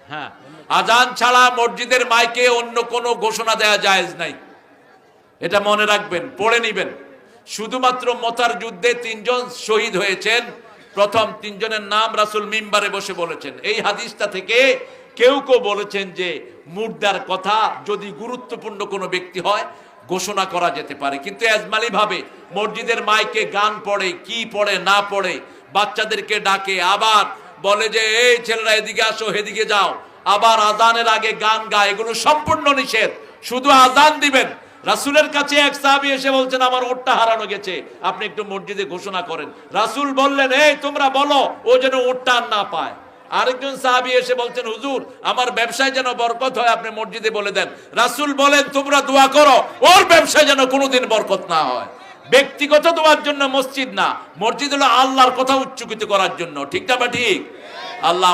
হ্যাঁ, আজান ছাড়া মসজিদের মাইকে অন্য কোনো ঘোষণা দেয়া জায়েজ নাই, এটা মনে রাখবেন, পড়ে নিবেন। শুধুমাত্র মতার যুদ্ধে 3 জন শহীদ হয়েছেন, প্রথম 3 জনের নাম রাসূল মিম্বারে বসে বলেছেন। এই হাদিসটা থেকে কেউ কেউ বলেছেন যে মুর্দার কথা যদি গুরুত্বপূর্ণ কোনো ব্যক্তি হয় ঘোষণা করা যেতে পারে, কিন্তু এজমালি ভাবে মসজিদের মাইকে গান পড়ে, কি পড়ে না পড়ে, বাচ্চাদেরকে ডাকে, আবার বলে যে এই ছেলেরা এদিকে আসো, এদিকে যাও, আবার আজানের আগে গান গায়, এগুলো সম্পূর্ণ নিষেধ। শুধু আজান দিবেন। রাসূলের কাছে এক সাহাবী এসে বলছেন আমার ওটটা হারানো গেছে, আপনি একটু মসজিদে ঘোষণা করেন। রাসূল বললেন এই তোমরা বলো, ও যেন ওটটা আর না পায়। আরেকজন সাহাবী এসে বলছেন হুজুর আমার ব্যবসায় যেন বরকত হয়, আপনি মসজিদে বলে দেন। রাসূল বলেন তোমরা দোয়া করো ওর ব্যবসায় যেন কোনোদিন বরকত না হয়। ব্যক্তিগত দোয়ার জন্য মসজিদ না, মসজিদ হলো আল্লাহর কথা উচ্চকিত করার জন্য, ঠিক না বা ঠিক? আল্লাহ